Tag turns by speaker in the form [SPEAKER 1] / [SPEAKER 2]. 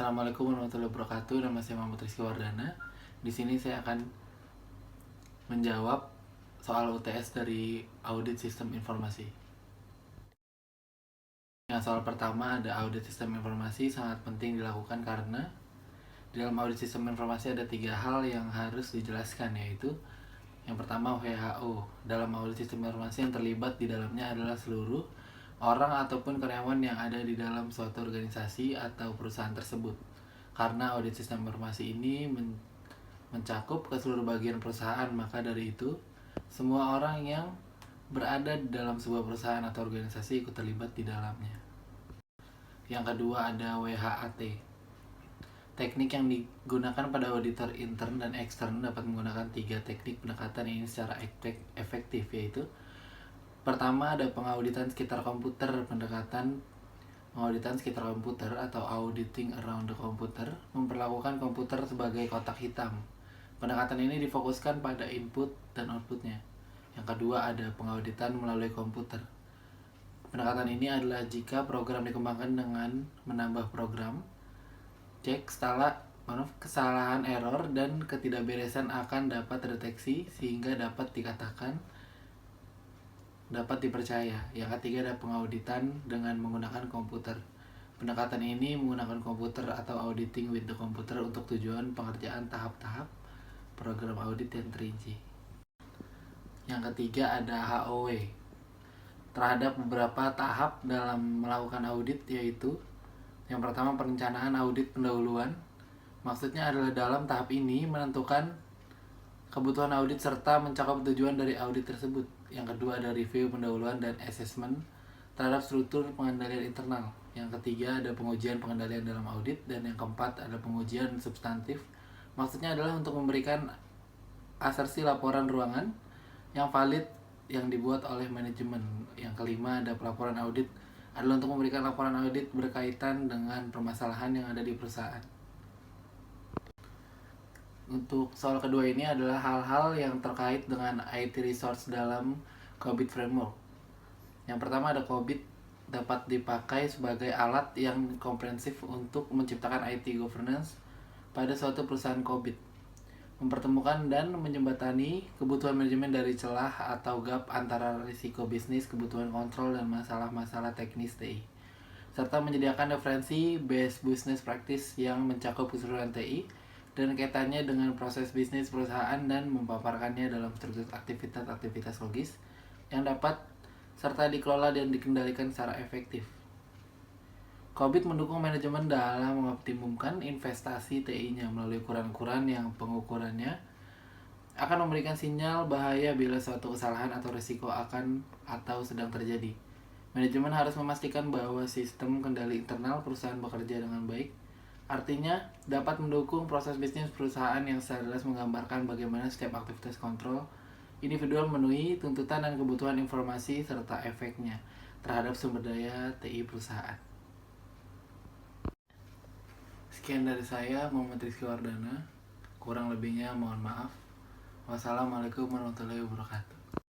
[SPEAKER 1] Assalamualaikum warahmatullahi wabarakatuh. Nama saya Muhammad Rizky Wardana. Di sini saya akan menjawab soal UTS dari audit sistem informasi. Yang soal pertama ada audit sistem informasi sangat penting dilakukan karena di dalam audit sistem informasi ada 3 hal yang harus dijelaskan, yaitu yang pertama WHO. Dalam audit sistem informasi yang terlibat di dalamnya adalah seluruh orang ataupun karyawan yang ada di dalam suatu organisasi atau perusahaan tersebut. Karena audit sistem informasi ini mencakup ke seluruh bagian perusahaan, maka dari itu semua orang yang berada di dalam sebuah perusahaan atau organisasi ikut terlibat di dalamnya. Yang kedua ada WHAT. Teknik yang digunakan pada auditor intern dan ekstern dapat menggunakan 3 teknik pendekatan ini secara efektif, yaitu pertama ada pengauditan sekitar komputer. Pendekatan pengauditan sekitar komputer atau auditing around the computer memperlakukan komputer sebagai kotak hitam. Pendekatan ini difokuskan pada input dan outputnya. Yang kedua ada pengauditan melalui komputer. Pendekatan ini adalah jika program dikembangkan dengan menambah program, kesalahan, error, dan ketidakberesan akan dapat terdeteksi sehingga dapat dikatakan dapat dipercaya. Yang ketiga ada pengauditan dengan menggunakan komputer. Pendekatan ini menggunakan komputer atau auditing with the computer untuk tujuan pengerjaan tahap-tahap program audit yang terinci. Yang ketiga ada HOW. Terhadap beberapa tahap dalam melakukan audit, yaitu yang pertama perencanaan audit pendahuluan. Maksudnya adalah dalam tahap ini menentukan kebutuhan audit serta mencakup tujuan dari audit tersebut. Yang kedua ada review pendahuluan dan assessment terhadap struktur pengendalian internal. Yang ketiga ada pengujian pengendalian dalam audit, dan yang keempat ada pengujian substantif. Maksudnya adalah untuk memberikan asersi laporan ruangan yang valid yang dibuat oleh manajemen. Yang kelima ada pelaporan audit, adalah untuk memberikan laporan audit berkaitan dengan permasalahan yang ada di perusahaan. Untuk soal kedua ini adalah hal-hal yang terkait dengan IT resource dalam COBIT framework. Yang pertama ada COBIT dapat dipakai sebagai alat yang komprehensif untuk menciptakan IT governance pada suatu perusahaan COBIT, mempertemukan dan menjembatani kebutuhan manajemen dari celah atau gap antara risiko bisnis, kebutuhan kontrol, dan masalah-masalah teknis TI, serta menyediakan referensi best business practice yang mencakup keseluruhan TI dan kaitannya dengan proses bisnis perusahaan, dan memaparkannya dalam struktur aktivitas logis yang dapat serta dikelola dan dikendalikan secara efektif. COBIT mendukung manajemen dalam mengoptimumkan investasi TI-nya melalui ukuran-ukuran yang pengukurannya akan memberikan sinyal bahaya bila suatu kesalahan atau risiko akan atau sedang terjadi. Manajemen harus memastikan bahwa sistem kendali internal perusahaan bekerja dengan baik. Artinya, dapat mendukung proses bisnis perusahaan yang secara jelas menggambarkan bagaimana setiap aktivitas kontrol individual memenuhi tuntutan dan kebutuhan informasi serta efeknya terhadap sumber daya TI perusahaan. Sekian dari saya, Muhammad Rizky Wardana. Kurang lebihnya mohon maaf. Wassalamualaikum warahmatullahi wabarakatuh.